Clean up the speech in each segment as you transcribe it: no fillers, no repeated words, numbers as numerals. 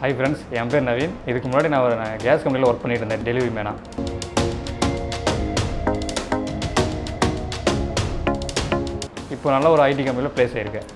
Hi friends, என் பேர் நவீன். இதுக்கு முன்னாடி நான் ஒரு கேஸ் கம்பெனியில் ஒர்க் பண்ணிட்டு இருந்தேன், டெலிவரி மேனாக. இப்போ நல்ல ஒரு ஐடி கம்பெனியில் ப்ளேஸ் ஆகிருக்கேன்.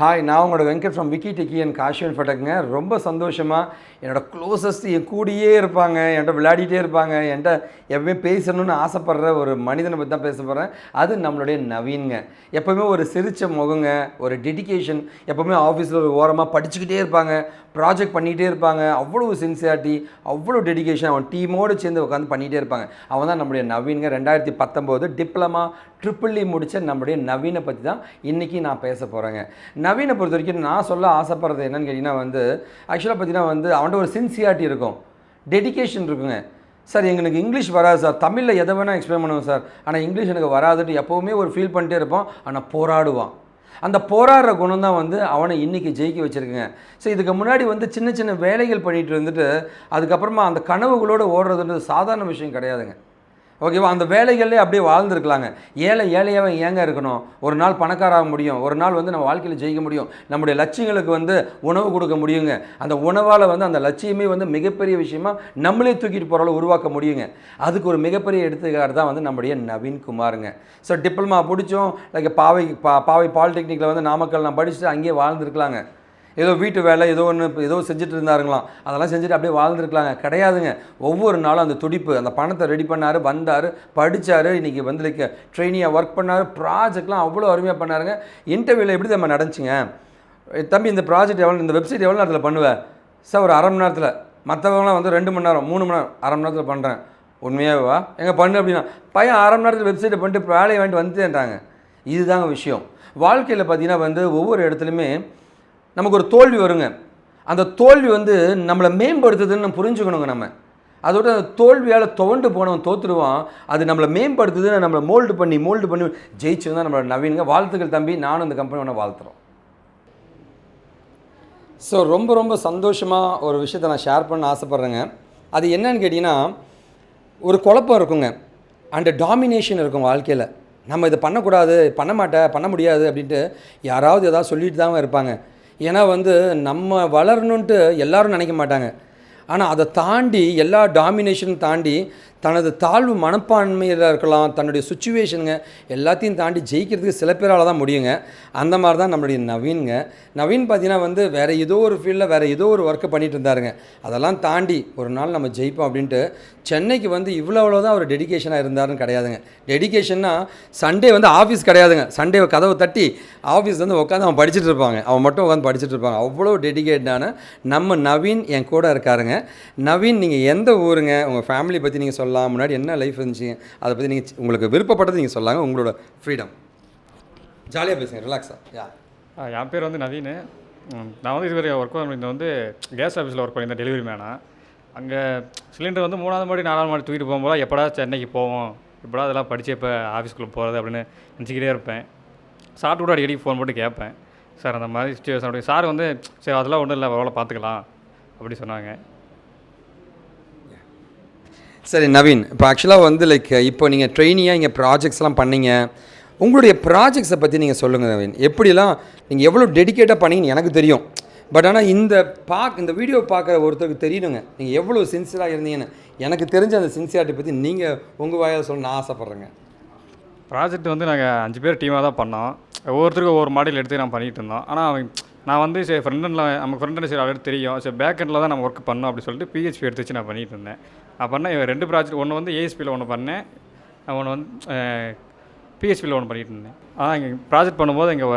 ஹாய், நான் உங்களோட Venkat from Vicky techie and Kaashiv Infotech. ரொம்ப சந்தோஷமாக என்னோடய க்ளோசஸ்ட் என் கூடியே இருப்பாங்க, என்கிட்ட விளையாடிட்டே இருப்பாங்க, என்கிட்ட எப்பவுமே பேசணும்னு ஆசைப்படுற ஒரு மனிதனை பற்றி தான் பேச போகிறேன். அது நம்மளுடைய நவீன்ங்க. எப்போவுமே ஒரு சிரித்த முகங்க, ஒரு டெடிக்கேஷன், எப்போவுமே ஆஃபீஸில் ஒரு ஓரமாக படிச்சுக்கிட்டே இருப்பாங்க, ப்ராஜெக்ட் பண்ணிகிட்டே இருப்பாங்க. அவ்வளோ சின்சியாரிட்டி, அவ்வளோ டெடிக்கேஷன், அவன் டீமோடு சேர்ந்து உட்காந்து பண்ணிகிட்டே இருப்பாங்க. அவன் தான் நம்முடைய நவீன்ங்க. 2019 டிப்ளமா ட்ரிபிள் முடித்த நம்முடைய நவீனை பற்றி தான் இன்றைக்கி நான் பேச போகிறேங்க. நவீனை பொறுத்த வரைக்கும் நான் சொல்ல ஆசைப்படுறது என்னென்னு கேட்டிங்கன்னா ஆக்சுவலாக பார்த்தீங்கன்னா அவன்கிட்ட ஒரு சின்சியாரிட்டி இருக்கும், டெடிக்கேஷன் இருக்குங்க. சார் எங்களுக்கு இங்கிலீஷ் வராது சார், தமிழில் எதை வேணால் எக்ஸ்பிளைன் பண்ணுவோம் சார், ஆனால் இங்கிலீஷ் எனக்கு வராதுன்னு எப்போவுமே ஒரு ஃபீல் பண்ணிட்டே இருப்பான். ஆனால் போராடுவான். அந்த போராடுற குணம் தான் அவனை இன்றைக்கி ஜெயிக்க வச்சுருக்குங்க. ஸோ இதுக்கு முன்னாடி சின்ன சின்ன வேலைகள் பண்ணிகிட்டு இருந்துட்டு அதுக்கப்புறமா அந்த கனவுகளோடு ஓடுறதுன்றது சாதாரண விஷயம் கிடையாதுங்க. ஓகேவா? அந்த வேலைகளே அப்படியே வாழ்ந்துருக்கலாங்க. ஏழையாகவே ஏங்க இருக்கணும்? ஒரு நாள் பணக்காராக முடியும், ஒரு நாள் நம்ம வாழ்க்கையில் ஜெயிக்க முடியும், நம்முடைய லட்சியங்களுக்கு உணவு கொடுக்க முடியுங்க. அந்த உணவால் அந்த லட்சியமே மிகப்பெரிய விஷயமா நம்மளே தூக்கிட்டு போகிற உருவாக்க முடியுங்க. அதுக்கு ஒரு மிகப்பெரிய எடுத்துக்காட்டு தான் நம்முடைய நவீன் குமாருங்க. ஸோ டிப்ளமா பிடிச்சோம், லைக் பாவை பாலிடெக்னிக்கில் நாமக்கல் நான் படிச்சுட்டு அங்கேயே வாழ்ந்துருக்கலாங்க. ஏதோ வீட்டு வேலை ஏதோ செஞ்சுட்டு இருந்தாருங்களாம், அதெல்லாம் செஞ்சுட்டு அப்படியே வாழ்ந்துருக்கலாங்க. கிடையாதுங்க. ஒவ்வொரு நாளும் அந்த துடிப்பு, அந்த பணத்தை ரெடி பண்ணார், வந்தார், படித்தார், இன்றைக்கி லைக் ட்ரெயினியாக ஒர்க் பண்ணார், ப்ராஜெக்ட்லாம் அவ்வளோ அருமையாக பண்ணாருங்க. இன்டர்வியூவில் எப்படி நம்ம நடந்துச்சுங்க, தம்பி இந்த ப்ராஜெக்ட் இந்த வெப்சைட் எவ்வளோ நேரத்தில் பண்ணுவேன் சார்? ஒரு அரை மணி நேரத்தில். மற்றவங்களாம் 2 மணி நேரம் 3 மணி நேரம், அரை மணி நேரத்தில் பண்ணுறேன். உண்மையாகவா? எங்கே பண்ணு அப்படின்னா பையன் அரை மணி நேரத்தில் வெப்சைட்டை பண்ணிட்டு வேலையை வாங்கிட்டு வந்துட்டேன்ட்டாங்க. இதுதாங்க விஷயம். வாழ்க்கையில் பார்த்தீங்கன்னா ஒவ்வொரு இடத்துலையுமே நமக்கு ஒரு தோல்வி வருங்க. அந்த தோல்வி நம்மளை மேம்படுத்துதுன்னு புரிஞ்சுக்கணுங்க. நம்ம அதோட அந்த தோல்வியால் துவண்டு போனவன் தோற்றுடுவான். அது நம்மளை மேம்படுத்துதுன்னு நம்மளை மோல்டு பண்ணி ஜெயிச்சு தான் நம்மளோட நவீனுங்க. வாழ்த்துக்கள் தம்பி, நானும் இந்த கம்பெனி ஒன்று வாழ்த்துறோம். ஸோ ரொம்ப ரொம்ப சந்தோஷமாக ஒரு விஷயத்தை நான் ஷேர் பண்ண ஆசைப்பட்றேங்க. அது என்னன்னு கேட்டிங்கன்னா, ஒரு குழப்பம் இருக்குங்க, அண்ட் டாமினேஷன் இருக்கும் வாழ்க்கையில். நம்ம இதை பண்ணக்கூடாது, பண்ண முடியாது அப்படின்ட்டு யாராவது ஏதாவது சொல்லிட்டு தான் இருப்பாங்க. ஏன்னா நம்ம வளரணுன்ட்டு எல்லோரும் நினைக்க மாட்டாங்க. ஆனால் அதை தாண்டி எல்லா டாமினேஷனும் தாண்டி தனது தாழ்வு மனப்பான்மையில் இருக்கலாம், தன்னுடைய சுச்சுவேஷனுங்க எல்லாத்தையும் தாண்டி ஜெயிக்கிறதுக்கு சில பேரால் தான் முடியுங்க. அந்த மாதிரி தான் நம்மளுடைய நவீனுங்க. நவீன் பார்த்தீங்கன்னா வேறு ஏதோ ஒரு ஃபீல்டில் வேறு ஏதோ ஒரு ஒர்க்கை பண்ணிகிட்டு இருந்தாருங்க. அதெல்லாம் தாண்டி ஒரு நாள் நம்ம ஜெயிப்போம் அப்படின்ட்டு சென்னைக்கு இவ்வளோதான் ஒரு டெடிக்கேஷனாக இருந்தாருன்னு கிடையாதுங்க. டெடிக்கேஷன்னா சண்டே ஆஃபீஸ் கிடையாதுங்க. சண்டே கதவை தட்டி ஆஃபீஸ் உட்காந்து அவன் படிச்சுட்டு இருப்பாங்க, அவன் மட்டும் உட்காந்து படிச்சுட்டு இருப்பாங்க. அவ்வளோ டெடிக்கேட்டான நம்ம நவீன் என் கூட இருக்காருங்க. நவீன், நீங்கள் எந்த ஊருங்க? உங்கள் ஃபேமிலி பற்றி நீங்கள் சொல்லலாம், முன்னாடி என்ன லைஃப் இருந்துச்சு அதை பற்றி நீங்கள் உங்களுக்கு விருப்பப்பட்டது நீங்கள் சொல்லாங்க. உங்களோட ஃப்ரீடம், ஜாலியாக பேசுங்க, ரிலாக்ஸாக. என் பேர் நவீன். நான் இதுவரை ஒர்க் பண்ணியிருந்தேன் கேஸ் ஆஃபீஸில் ஒர்க் பண்ணியிருந்தேன், டெலிவரி மேனாக. அங்கே சிலிண்டர் 3ஆவது மாடி 4ஆவது மாடி தூக்கிட்டு போகும்போது எப்படா சென்னைக்கு போவோம், எப்படா அதெல்லாம் படித்து இப்போ ஆஃபீஸ்க்குள்ளே போகிறது அப்படின்னு நினச்சிக்கிட்டே இருப்பேன். சார் கூட அடிக்கடி ஃபோன் போட்டு கேட்பேன், சார் அந்த மாதிரி சுச்சுவேஷன் அப்படி. சார் சரி அதெல்லாம் ஒன்றும் இல்லை, அவ்வளோ பார்த்துக்கலாம் அப்படி சொன்னாங்க. சரி நவீன், இப்போ ஆக்சுவலாக லைக் இப்போ நீங்கள் ட்ரெயினியாக இங்கே ப்ராஜெக்ட்ஸ்லாம் பண்ணீங்க. உங்களுடைய ப்ராஜெக்ட்ஸை பற்றி நீங்கள் சொல்லுங்கள் நவீன். எப்படிலாம் நீங்கள் எவ்வளோ டெடிக்கேட்டாக பண்ணீங்கன்னு எனக்கு தெரியும். பட் ஆனால் இந்த வீடியோ பார்க்குற ஒருத்தருக்கு தெரியணுங்க, நீங்கள் எவ்வளோ சின்சியராக இருந்தீங்கன்னு. எனக்கு தெரிஞ்ச அந்த சின்சியாரிட்டி பற்றி நீங்கள் உங்கள் வாயால் சொல்ல நான் ஆசைப்பட்றேங்க. ப்ராஜெக்ட் நாங்கள் 5 பேர் டீமாக தான் பண்ணோம். ஒவ்வொருத்தருக்கும் ஒவ்வொரு மாடல் எடுத்து நான் பண்ணிகிட்டு இருந்தோம். ஆனால் நான் சரி ஃப்ரெண்டில் நமக்கு ஃப்ரெண்டு சரி ஆல்ரெடி தெரியும், சரி பேக்கெண்டில் தான் நம்ம ஒர்க் பண்ணோம் அப்படின்னு சொல்லிட்டு PHP எடுத்து வச்சு நான் பண்ணிகிட்டு இருந்தேன். நான் பண்ணேன் 2 ப்ராஜெக்ட். ஒன்று ASP-யில் ஒன்று பண்ணேன், ஒன்று PHPயில் ஒன்று பண்ணிகிட்டு இருந்தேன். இங்கே ப்ராஜெக்ட் பண்ணும்போது இங்கே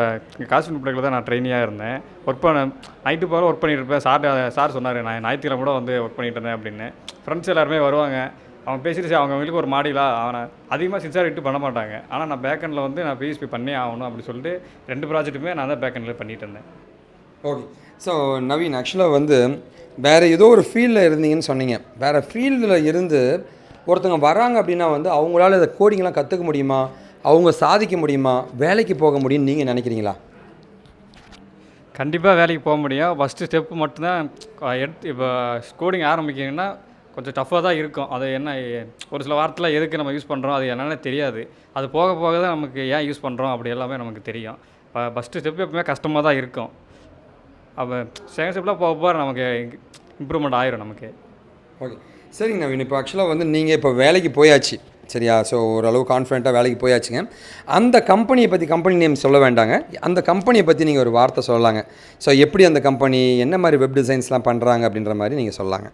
காசிஃப் இன்ஃபோடெக்கில் தான் நான் ட்ரெயினியாக இருந்தேன். ஒர்க் பண்ண நைட்டு போல ஒர்க் பண்ணிட்டு இருப்பேன். சார் சொன்னார் நான் ஞாயிற்றுக்கிழமை கூட வந்து ஒர்க் பண்ணிட்டு இருந்தேன் அப்படின்னு. ஃப்ரெண்ட்ஸ் எல்லாருமே வருவாங்க, அவங்க பேசிட்டு அவங்களுக்கு ஒரு மாடியில் அவனை அதிகமாக சின்சாரிட்டு பண்ண மாட்டாங்க. ஆனால் நான் பேக்கெண்டில் வந்து நான் PHP பண்ணே ஆகணும் அப்படி சொல்லிட்டு 2 ப்ராஜெக்ட்டுமே நான் தான் பேக்கெண்டில் பண்ணிகிட்டு இருந்தேன். ஓகே. ஸோ நவீன், ஆக்சுவலாக வந்து வேறு ஏதோ ஒரு ஃபீல்டில் இருந்தீங்கன்னு சொன்னீங்க. வேறு ஃபீல்டில் இருந்து ஒருத்தங்க வராங்க அப்படின்னா வந்து அவங்களால இந்த கோடிங்லாம் கற்றுக்க முடியுமா, அவங்க சாதிக்க முடியுமா, வேலைக்கு போக முடியும்னு நீங்கள் நினைக்கிறீங்களா? கண்டிப்பாக வேலைக்கு போக முடியும். ஃபஸ்ட்டு ஸ்டெப்பு மட்டும்தான் இப்போ கோடிங் ஆரம்பிக்கிங்கன்னா கொஞ்சம் டஃப்பாக தான் இருக்கும். அது என்ன ஒரு சில வார்த்தையில் எதுக்கு நம்ம யூஸ் பண்ணுறோம் அது என்னென்னு தெரியாது. அது போக போக தான் நமக்கு ஏன் யூஸ் பண்ணுறோம் அப்படி எல்லாமே நமக்கு தெரியும். ஃபஸ்ட்டு ஸ்டெப்பு எப்பவுமே கஷ்டமாக தான் இருக்கும். அப்போ செகண்ட் ஸ்டெப்லாம் போக போக நமக்கு இம்ப்ரூவ்மெண்ட் ஆயிரும் நமக்கு. ஓகே, சரிங்க நவீன். இப்போ ஆக்சுவலாக வந்து நீங்கள் இப்போ வேலைக்கு போயாச்சு, சரியா? ஸோ ஓரளவு கான்ஃபிடென்ட்டாக வேலைக்கு போயாச்சுங்க. அந்த கம்பெனியை பற்றி, கம்பெனி நேம் சொல்ல வேண்டாங்க, அந்த கம்பெனியை பற்றி நீங்கள் ஒரு வார்த்தை சொல்லலாங்க. ஸோ எப்படி அந்த கம்பெனி என்ன மாதிரி வெப் டிசைன்ஸ்லாம் பண்ணுறாங்க அப்படின்ற மாதிரி நீங்கள் சொல்லலாங்க.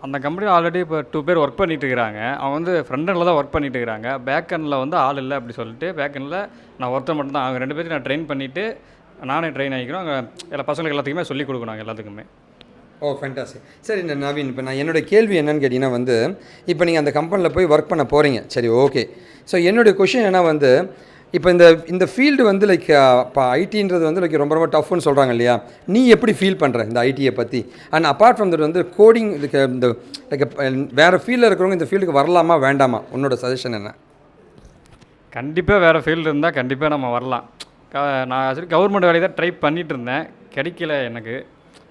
அந்த கம்பெனியில் ஆல்ரெடி இப்போ 2 பேர் ஒர்க் பண்ணிட்டு இருக்கிறாங்க. அவங்க வந்து ஃப்ரண்ட் எண்டில் தான் ஒர்க் பண்ணிட்டு இருக்கிறாங்க. பேக் எண்டில் வந்து ஆள் இல்லை அப்படி சொல்லிட்டு பேக் எண்டில் நான் ஒருத்தர் மட்டும் தான். அவங்க 2 பேரும் நான் ட்ரெயின் பண்ணிவிட்டு நானே ட்ரெயின் ஆகிக்கிறோம். அங்கே எல்லா பசங்களுக்கு எல்லாத்துக்குமே சொல்லிக் கொடுக்கணும் எல்லாத்துக்குமே. ஓ, ஃபேண்டாஸ்டிக். சரி நவீன், இப்போ நான் என்னோடய கேள்வி என்னன்னு கேட்டிங்கன்னா வந்து, இப்போ நீங்கள் அந்த கம்பெனியில் போய் ஒர்க் பண்ண போகிறீங்க, சரி ஓகே. ஸோ என்னுடைய கொஷின் என்ன வந்து, இப்போ இந்த ஃபீல்டு வந்து லைக் இப்போ ஐடின்றது வந்து லைக் ரொம்ப ரொம்ப டஃப்னு சொல்கிறாங்க இல்லையா? நீ எப்படி ஃபீல் பண்ணுற இந்த ஐடியை பற்றி? அண்ட் அப்பார்ட் ஃப்ரம் தட் வந்து கோடிங் இதுக்கு இந்த லைக் வேறு ஃபீல்டில் இருக்கிறவங்க இந்த ஃபீல்டுக்கு வரலாமா வேண்டாமா? உன்னோட சஜஷன் என்ன? கண்டிப்பாக வேறு ஃபீல்டு இருந்தால் கண்டிப்பாக நம்ம வரலாம். நான் ஆக்சுவலி கவர்மெண்ட் வேலையை தான் ட்ரை பண்ணிகிட்டு இருந்தேன், கிடைக்கல எனக்கு.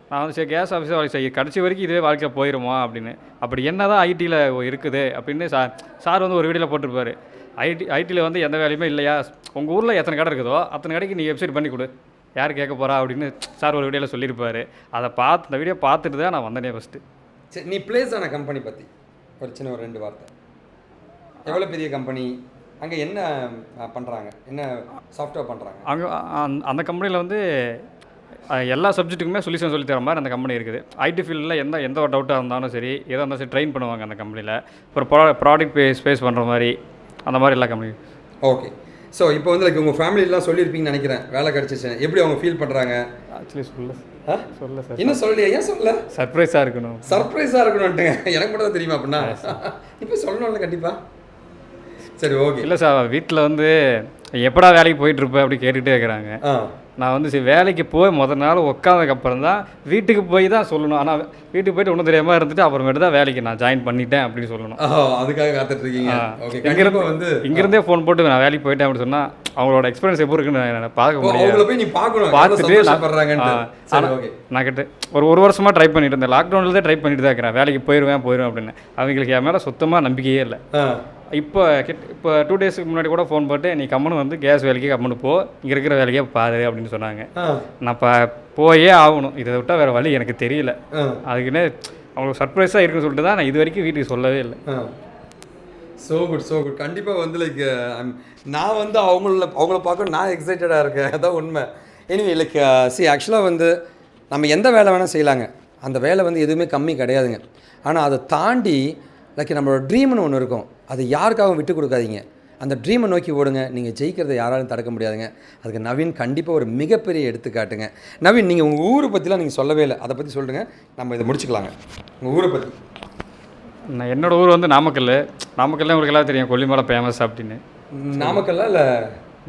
நான் வந்து சரி கேஸ் ஆஃபீஸர் வேலை செய்ய கடைசி வரைக்கும் இதே வாழ்க்கையில் போயிடுமா அப்படின்னு. அப்படி என்ன தான் ஐடியில் இருக்குது அப்படின்னு சார் வந்து ஒரு வீடியோவில் போட்டிருப்பார். ஐடியில் வந்து எந்த வேலையுமே இல்லையா, உங்கள் ஊரில் எத்தனை கடை இருக்குதோ அத்தனை கடைக்கு நீ வெப்சைட் பண்ணி கொடு, யார் கேட்க போகிறா அப்படின்னு சார் ஒரு வீடியோவில் சொல்லியிருப்பார். அதை பார்த்து இந்த வீடியோ பார்த்துட்டு தான் நான் வந்தேனே ஃபஸ்ட்டு. சரி, நீ பிளேஸ் ஆன கம்பெனி பற்றி ஒரு சின்ன ஒரு 2 வார்த்தை. எவ்வளோ பெரிய கம்பெனி, அங்கே என்ன பண்ணுறாங்க, என்ன சாஃப்ட்வேர் பண்ணுறாங்க? அங்கே அந்த கம்பெனியில் வந்து எல்லா சப்ஜெக்ட்டுக்குமே சொல்யூஷன் சொல்லி தர மாதிரி அந்த கம்பெனி இருக்குது. ஐடி ஃபீல்டில் எந்த ஒரு டவுட்டாக இருந்தாலும் சரி, எதாக இருந்தாலும் சரி ட்ரெயின் பண்ணுவாங்க அந்த கம்பெனியில். அப்புறம் ப்ராடக்ட் ஸ்பேஸ் பண்ணுற மாதிரி அந்த மாதிரி எல்லா கம்பெனியும். ஓகே. ஸோ இப்போ வந்து லைக் உங்கள் ஃபேமிலிலாம் சொல்லியிருப்பீங்கன்னு நினைக்கிறேன் வேலை கிடச்சிச்சு, எப்படி அவங்க ஃபீல் பண்ணுறாங்க? ஆக்சுவலி சொல்ல சார். இன்னும் சொல்லலையா? ஏன் சொல்லல? சர்ப்ரைஸாக இருக்கணும். சர்ப்ரைஸாக இருக்கணும்ட்டுங்க. எனக்கு மட்டும் தான் தெரியுமா அப்படின்னா? இப்போ சொல்லணும்ல கண்டிப்பாக. சரி ஓகே. இல்லை சார், வீட்டில் வந்து எப்படா வேலைக்கு போயிட்டுருப்பேன் அப்படி கேட்டுகிட்டே இருக்கிறாங்க. நான் வந்து சரி வேலைக்கு போய் முதல் நாள் உட்காந்ததுக்கப்புறம் தான் வீட்டுக்கு போய் தான் சொல்லணும். ஆனால் வீட்டுக்கு போய்ட்டு ஒன்றும் தெரியாமல் இருந்துட்டு அப்புறமேட்டு தான் வேலைக்கு நான் ஜாயின் பண்ணிட்டேன் அப்படின்னு சொல்லணும். அதுக்காக காத்துட்ருக்கீங்க? இங்கேருந்தே ஃபோன் போட்டு நான் வேலைக்கு போயிட்டேன் அப்படின்னு சொன்னால் அவங்களோட எக்ஸ்பீரியன்ஸ் எப்படி இருக்குன்னு நான் பார்க்க முடியும். பார்த்துட்டு நான் கிட்ட ஒரு வருஷமாக ட்ரை பண்ணிட்டு இருந்தேன். லாக்டவுனில் தான் ட்ரை பண்ணிட்டு தான் இருக்கிறேன், வேலைக்கு போயிடுவேன் அப்படின்னு. அவங்களுக்கு என் மேலே சுத்தமாக நம்பிக்கையே இல்லை. இப்போ 2 டேஸுக்கு முன்னாடி கூட ஃபோன் போட்டு நீ கம்மனு வந்து கேஸ் வேலைக்கு கம்மனு போ, இங்கே இருக்கிற வேலைக்கே பாரு அப்படின்னு சொன்னாங்க. நான் போயே ஆகணும், இதை விட்டால் வேறு வழி எனக்கு தெரியல. அதுக்குன்னே அவங்களுக்கு சர்ப்ரைஸாக இருக்குன்னு சொல்லிட்டு தான் நான் இது வரைக்கும் வீட்டுக்கு சொல்லவே இல்லை. So good. கண்டிப்பாக வந்து லைக் நான் வந்து அவங்கள பார்க்க நான் எக்ஸைட்டடாக இருக்கேன், அதான் உண்மை. எனிவே லைக் ஆக்சுவலாக வந்து நம்ம எந்த வேலை வேணால் செய்யலாங்க, அந்த வேலை வந்து எதுவுமே கம்மி கிடையாதுங்க. ஆனால் அதை தாண்டி லைக் நம்மளோட ட்ரீம்னு ஒன்று இருக்கும், அது யாருக்காகவும் விட்டு கொடுக்காதீங்க. அந்த ட்ரீமை நோக்கி ஓடுங்க, நீங்கள் ஜெயிக்கிறத யாராலும் தடுக்க முடியாதுங்க. அதுக்கு நவீன் கண்டிப்பாக ஒரு மிகப்பெரிய எடுத்துக்காட்டுங்க. நவீன், நீங்கள் உங்கள் ஊரை பற்றிலாம் நீங்கள் சொல்லவே இல்லை, அதை பற்றி சொல்லுங்கள், நம்ம இதை முடிச்சுக்கலாங்க. உங்கள் ஊரை பற்றி. என்னோடய ஊர் வந்து நாமக்கல். நாமக்கல்ல உங்களுக்கு எல்லாம் தெரியும், கொல்லிமலை ஃபேமஸ் அப்படின்னு. நாமக்கல்ல இல்லை,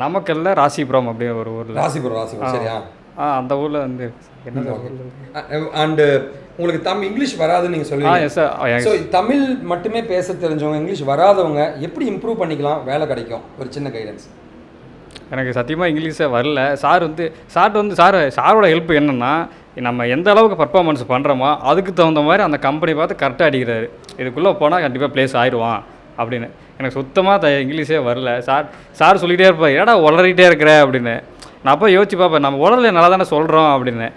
நாமக்கல்ல ராசிபுரம் அப்படின்னு ஒரு ஊரில். ராசிபுரம் சரியா? அந்த ஊரில் வந்து என்ன அண்டு உங்களுக்கு இங்கிலீஷ் வராதுன்னு நீங்கள் சொல்லுவீங்க. ஸோ தமிழ் மட்டுமே பேச தெரிஞ்சவங்க, இங்கிலீஷ் வராதவங்க எப்படி இம்ப்ரூவ் பண்ணிக்கலாம், வேலை கிடைக்கும், ஒரு சின்ன கைடன்ஸ். எனக்கு சத்தியமாக இங்கிலீஷே வரல. சாரோட ஹெல்ப் என்னென்னா, நம்ம எந்த அளவுக்கு பர்ஃபார்மன்ஸ் பண்ணுறோமோ அதுக்கு தகுந்த மாதிரி அந்த கம்பெனி பார்த்து கரெக்டாக அடிக்கிறாரு. இதுக்குள்ளே போனால் கண்டிப்பாக ப்ளேஸ் ஆயிடுவான் அப்படின்னு. எனக்கு சுத்தமாக இங்கிலீஷே வரல. சார் சொல்லிகிட்டே இருப்பார், ஏடா உளறிட்டே இருக்கிற அப்படின்னு. நான் அப்போ யோசிச்சு பார்ப்பேன், நம்ம உடலை நல்லா தானே சொல்கிறோம் அப்படின்னு.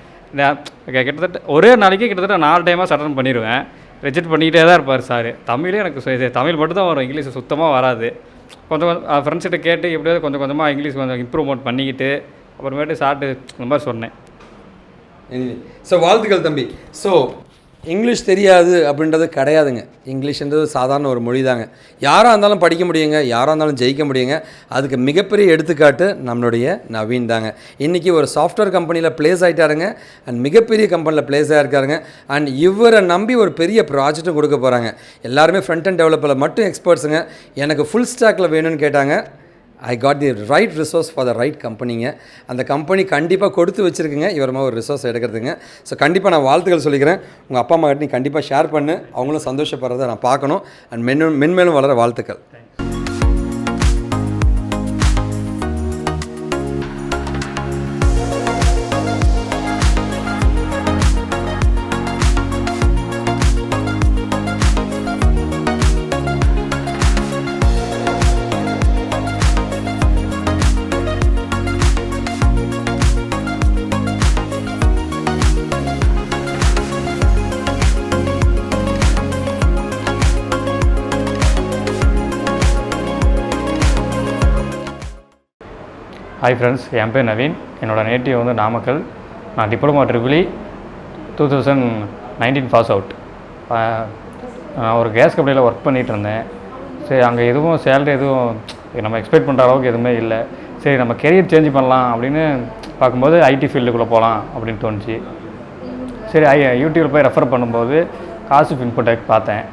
கிட்டத்தட்ட ஒரே நாளைக்கு கிட்டத்தட்ட 4 டைமாக சட்டன் பண்ணிடுவேன். ரிஜெக்ட் பண்ணிக்கிட்டே தான் இருப்பார் சார். தமிழே எனக்கு தமிழ் மட்டும் தான் வரும், இங்கிலீஷ் சுத்தமாக வராது. கொஞ்சம் ஃப்ரெண்ட்ஸ்கிட்ட கேட்டு எப்படியாவது கொஞ்சம் கொஞ்சமாக இங்கிலீஷ் கொஞ்சம் இம்ப்ரூவ்மெண்ட் பண்ணிக்கிட்டு அப்புறமேட்டு சார்ட்டு இந்த மாதிரி சொன்னேன். ஸோ வாழ்த்துக்கள் தம்பி. ஸோ இங்கிலீஷ் தெரியாது அப்படின்றது கிடையாதுங்க. இங்கிலீஷ்ன்றது சாதாரண ஒரு மொழி தாங்க. யாராக இருந்தாலும் படிக்க முடியுங்க, யாராக இருந்தாலும் ஜெயிக்க முடியுங்க. அதுக்கு மிகப்பெரிய எடுத்துக்காட்டு நம்மளுடைய நவீன் தாங்க. இன்றைக்கி ஒரு சாஃப்ட்வேர் கம்பெனியில் ப்ளேஸ் ஆகிட்டாருங்க, அண்ட் மிகப்பெரிய கம்பெனியில் ப்ளேஸ் ஆகிருக்காருங்க. அண்ட் இவரை நம்பி ஒரு பெரிய ப்ராஜெக்ட்டும் கொடுக்க போகிறாங்க. எல்லாருமே ஃப்ரண்ட் அண்ட் டெவலப்பரில் மட்டும் எக்ஸ்பர்ட்ஸுங்க. எனக்கு ஃபுல் ஸ்டாக்கில் வேணும்னு கேட்டாங்க. I got the right resource for the right கம்பெனிங்க. அந்த கம்பெனி கண்டிப்பாக கொடுத்து வச்சுருக்குங்க இவரமாக ஒரு ரிசோர்ஸ் எடுக்கிறதுங்க. ஸோ கண்டிப்பாக நான் வாழ்த்துக்கள் சொல்லிக்கிறேன். உங்கள் அப்பா அம்மா கிட்ட நீ கண்டிப்பாக ஷேர் பண்ணு, அவங்களும் சந்தோஷப்படுறதை நான் பார்க்கணும். அண்ட் மென்மேலும் வளர வாழ்த்துக்கள். ஹாய் ஃப்ரெண்ட்ஸ், என் பேர் நவீன். என்னோடய நேட்டிவ் வந்து நாமக்கல். நான் டிப்ளமோ ட்ரிபிள் 2019 பாஸ் அவுட். நான் ஒரு கேஸ் கம்பெனியில் ஒர்க் பண்ணிகிட்டு இருந்தேன். சரி, அங்கே எதுவும் சேலரி எதுவும் நம்ம எக்ஸ்பெக்ட் பண்ணுற அளவுக்கு எதுவுமே இல்லை. சரி, நம்ம கெரியர் சேஞ்ச் பண்ணலாம் அப்படின்னு பார்க்கும்போது ஐடி ஃபீல்டுக்குள்ளே போகலாம் அப்படின்னு தோணுச்சு. சரி, யூடியூப்பில் போய் ரெஃபர் பண்ணும்போது காசிவ் இன்ஃபோடெக் பார்த்தேன்.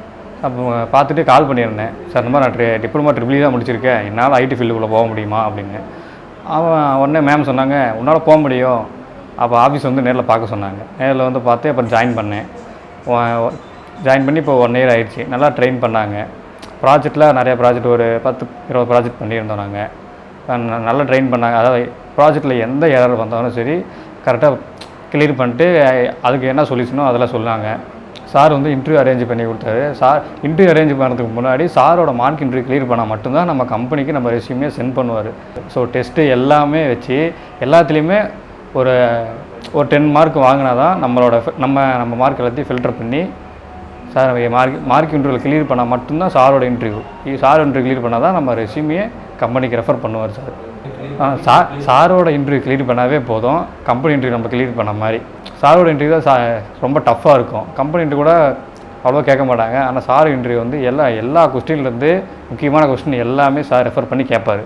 அப்போ பார்த்துட்டு கால் பண்ணியிருந்தேன். சார், இந்த மாதிரி நான் டிப்ளமோ ட்ரிபிள் தான் முடிச்சிருக்கேன், என்னால் ஐடி ஃபீல்டுக்குள்ளே போக முடியுமா அப்படின்னு. அவன் உடனே மேம் சொன்னாங்க, உன்னால் போக முடியும். அப்போ ஆஃபீஸ் வந்து நேரில் பார்க்க சொன்னாங்க. நேரில் வந்து பார்த்து அப்புறம் ஜாயின் பண்ணேன். ஜாயின் பண்ணி இப்போ 1 இயர் ஆகிடுச்சு. நல்லா ட்ரெயின் பண்ணாங்க. ப்ராஜெக்டில் நிறைய ப்ராஜெக்ட் ஒரு 10-20 ப்ராஜெக்ட் பண்ணியிருந்தோம் நாங்கள். நல்லா ட்ரெயின் பண்ணாங்க. அதாவது ப்ராஜெக்டில் எந்த எரர் வந்தாலும் சரி கரெக்டாக கிளியர் பண்ணிட்டு அதுக்கு என்ன சொல்யூஷனோ அதெல்லாம் சொன்னாங்க. சார் வந்து இன்டர்வியூ அரேஞ்ச் பண்ணி கொடுத்தாரு. சார் இன்டர்வியூ அரேஞ்ச் பண்ணுறதுக்கு முன்னாடி சாரோட மார்க் இன்டர்வியூ கிளியர் பண்ணால் மட்டும்தான் நம்ம கம்பெனிக்கு நம்ம ரெஸ்யூமே சென்ட் பண்ணுவார். ஸோ டெஸ்ட்டு எல்லாமே வச்சு எல்லாத்துலேயுமே ஒரு 10 மார்க் வாங்கினா தான் நம்ம மார்க் எல்லாத்தையும் ஃபில்டர் பண்ணி சார் மார்க் இன்டர்வியூவில் கிளியர் பண்ணால் மட்டும்தான் சாரோட இன்டர்வியூ. சார் இன்டர்வியூ கிளியர் பண்ணால் தான் நம்ம ரெஸ்யூமே கம்பெனிக்கு ரெஃபர் பண்ணுவார் சார். சாரோட இன்டர்வியூ கிளியர் பண்ணாவே போதும், கம்பெனி இன்டர்வியூ நம்ம கிளியர் பண்ண மாதிரி. சாரோட இன்டர்வியூ தான் ரொம்ப டஃப்பாக இருக்கும். கம்பெனி இன்டர்வியூ கூட அவ்வளோ கேட்க மாட்டாங்க. ஆனால் சார் இன்டர்வியூ வந்து எல்லா கொஸ்டின்லேருந்து முக்கியமான கொஸ்டின் எல்லாமே சார் ரெஃபர் பண்ணி கேட்பார்.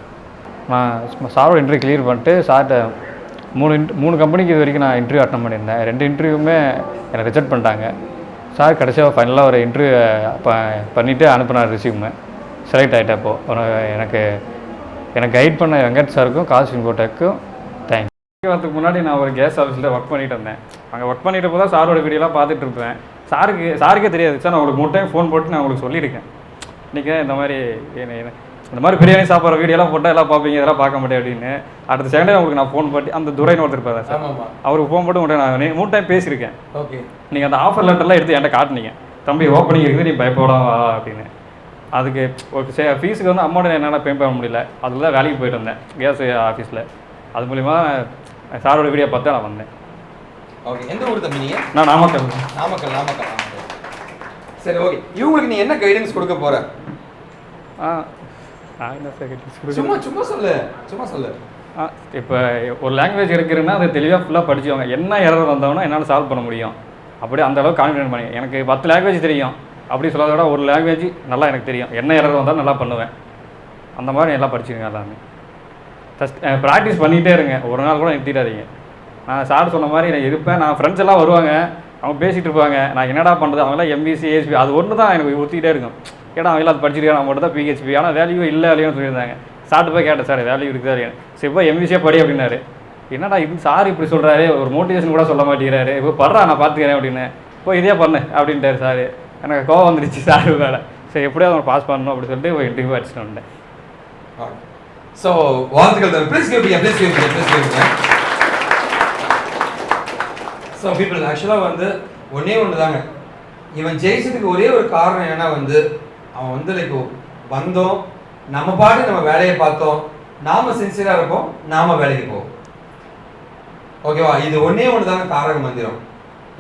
நான் சாரோட இன்டர்வியூ கிளியர் பண்ணிட்டு சார்கிட்ட 3 கம்பெனிக்கு இது வரைக்கும் நான் இன்டர்வியூ அட்டன் பண்ணியிருந்தேன். 2 இன்டர்வியூமே என்னை ரிஜெக்ட் பண்ணிட்டாங்க. சார் கடைசியாக ஃபைனலாக ஒரு இன்டர்வியூ பண்ணிவிட்டு அனுப்பினார் ரெஸ்யூமை. செலக்ட் ஆகிட்டேன். அப்போது எனக்கு கைட் பண்ண வெங்கட் சாருக்கும் காஷிவ் இன்ஃபோடெக்கும் தேங்க்ஸ். வரதுக்கு முன்னாடி நான் ஒரு கேஸ் ஆஃபீஸில் ஒர்க் பண்ணிகிட்டு இருந்தேன். அங்கே ஒர்க் பண்ணிட்டு போது தான் சாரோட வீடியோலாம் பார்த்துட்டு இருப்பேன். சாருக்கே தெரியாது. சார், நான் உங்களுக்கு 3 டைம் ஃபோன் போட்டு நான் உங்களுக்கு சொல்லியிருக்கேன். இன்றைக்கி இந்த மாதிரி பிரியாணி சாப்பிட்ற வீடியோலாம் போட்டால் எல்லாம் பார்ப்பீங்க, இதெல்லாம் பார்க்க மாட்டேன் அப்படின்னு. அடுத்த செகண்டே உங்களுக்கு நான் ஃபோன் பண்ணி அந்த துரைன்னு ஒருத்தர் இருப்பார் சார், அவருக்கு ஃபோன் போட்டு உங்கள்கிட்ட நான் 3 டைம் பேசியிருக்கேன். ஓகே, நீங்கள் அந்த ஆஃபர் லெட்டர்லாம் எடுத்து என்கிட்ட காட்டினீங்க. தம்பி, ஓப்பனிங் இருக்குது, நீ பயப்படாம வா அப்படின்னு. அதுக்கு ஓகே, ஃபீஸுக்கு வந்து அமௌண்ட் என்னால் பே பண்ண முடியல. அதில் தான் வேலைக்கு போயிட்டு வந்தேன் கேஸ் ஆஃபீஸில். அது மூலிமா சாரோட வீடியோ பார்த்து நான் வந்தேன். ஓகே, எந்த ஊர் தம்பி நீங்கள்? நான் நாமக்கல். சரி, ஓகே. இவங்களுக்கு நீ என்ன கைடன்ஸ் கொடுக்க போகிற? நான் என்ன சார் கைடன்ஸ் சும்மா சொல்லு. இப்போ ஒரு லாங்குவேஜ் இருக்குதுன்னா அதை தெளிவாக ஃபுல்லாக படிச்சுவாங்க. என்ன எரர் வந்தோன்னா என்னால் சால்வ் பண்ண முடியும். அப்படி அந்த அளவுக்கு கான்ஃபிடென்ட் பண்ணி. எனக்கு 10 லாங்குவேஜ் தெரியும் அப்படி சொல்லாத விட ஒரு லாங்குவேஜ் நல்லா எனக்கு தெரியும். என்ன எரர் வந்தாலும் நல்லா பண்ணுவேன். அந்த மாதிரி எல்லாம் படிச்சுருங்க. எல்லாமே ப்ராக்டிஸ் பண்ணிகிட்டே இருங்க. ஒரு நாள் கூட நிறுத்திடாதீங்க. நான் சார் சொன்ன மாதிரி நான் இருப்பேன். நான் ஃப்ரெண்ட்ஸ் எல்லாம் வருவாங்க, அவங்க பேசிகிட்டு இருப்பாங்க. நான் என்னடா பண்ணுறது, அவங்களாம் எம்பிசி ஏஎஸ்பி அது ஒன்று தான் எனக்கு ஊற்றிக்கிட்டே இருக்கும். ஏன்னா அவங்க அது படிச்சிருக்கேன், நான் மட்டும் தான் PHP. ஆனால் வேல்யூ இல்லை இல்லையோன்னு சொல்லியிருந்தாங்க. சார்ட்டு போய் கேட்டேன், சார் வேல்யூ இருக்குதா இல்லையா? சரி, இப்போ எம்பிசியே படி அப்படின்னாரு. என்னடா இது சார் இப்படி சொல்கிறாரு, ஒரு மோட்டிவேஷன் கூட சொல்ல மாட்டேங்கிறாரு. இப்போ படுறா, நான் பார்த்துக்கிறேன் அப்படின்னு. இப்போ இதே பண்ணு அப்படின்ட்டார் சார். எனக்கு கோவம் வந்துடுச்சு சார் வேலை. சரி, எப்படியாவது அவங்க பாஸ் பண்ணணும் அப்படின்னு சொல்லிட்டு ஒரு இன்டர்வியூ அடிச்சுட்டு வந்தேன். ஸோ வாழ்த்துக்கள். ப்ளீஸ் கேட்பீங்க. ஸோ பீப்புள் ஆக்சுவலாக வந்து ஒன்றே தாங்க, இவன் ஜெயிச்சதுக்கு ஒரே ஒரு காரணம் என்னன்னா வந்து அவன் வந்து லைக் வந்தோம், நம்ம பாட்டு நம்ம வேலையை பார்த்தோம், நாம சின்சியராக இருப்போம், நாம வேலைக்கு போவோம். ஓகேவா? இது ஒன்றே தாங்க தாரக மந்திரம்.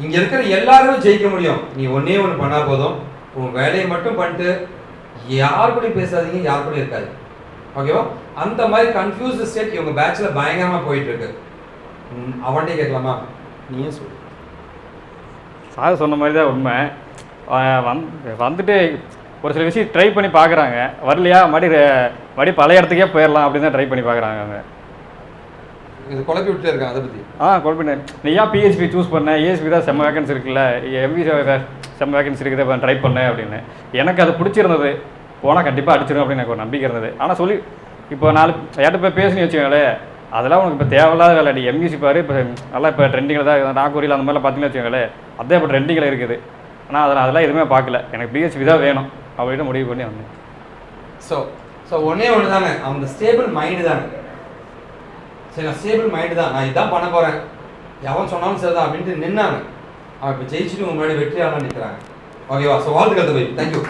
இங்கே இருக்கிற எல்லாருமே ஜெயிக்க முடியும். நீ ஒன்றே பண்ணால் போதும். உன் வேலையை மட்டும் பண்ணிட்டு யார் கூட பேசாதீங்க, யார் கூட இருக்காது. ஓகேவா? அந்த மாதிரி கன்ஃபியூஸ்டு ஸ்டேட் இவங்க பேட்சில் பயங்கரமாக போயிட்டு இருக்கு. அவன்கிட்டே கேட்கலாமா? நீயே சொல்லு. சார் சொன்ன மாதிரி தான் உண்மை. வந்துட்டு ஒரு சில விஷயம் ட்ரை பண்ணி பார்க்குறாங்க, வரலையா மறுபடி பழைய இடத்துக்கே போயிடலாம் அப்படின்னு தான் ட்ரை பண்ணி பார்க்குறாங்க அவங்க. இது குழப்பி விட்டே இருக்காங்க அதை பற்றி. குழப்பினேன். நீ ஏன் PHP சூஸ் பண்ண, ESP தான் செம்ம வேகன்சி இருக்குல்ல, MV செம்ம வேகன்சி இருக்குது, இப்போ ட்ரை பண்ணேன் அப்படின்னு. எனக்கு அது பிடிச்சிருந்தது, போனால் கண்டிப்பாக அடிச்சிடும் அப்படின்னு எனக்கு ஒரு நம்பிக்கை இருந்தது. ஆனால் சொல்லி இப்போ 4 யார்கிட்ட போய் பேசுன்னு வச்சுக்கோங்களே, அதெல்லாம் உனக்கு இப்போ தேவையில்லாத வேலை. நீ MVC பாரு, இப்போ நல்லா இப்போ ட்ரெண்டிங்கில் தான் நாகூரில் அந்த மாதிரிலாம் பார்த்தீங்கன்னு வச்சுக்கோங்களேன், அதே இப்போ ட்ரெண்டிங்கில் இருக்குது. ஆனால் அதெல்லாம் எதுவுமே பார்க்கல, எனக்கு PHP தான் வேணும் அப்படின்னு முடிவு பண்ணி வந்தேன். ஸோ ஒன்று தாங்க, அந்த ஸ்டேபிள் மைண்டு தாங்க. சரி, நான் ஸ்டேபிள் மைண்டு தான், நான் இதான் பண்ண போகிறேன், எவன் சொன்னாலும் சரி தான் அப்படின்ட்டு நின்னாங்க. அவன் இப்போ ஜெயிச்சுட்டு உங்க முன்னாடி வெற்றியாளர் நிற்கிறாங்க. ஓகேவா? ஸோ வாழ்த்துக்கள் தம்பி. தேங்க்யூ.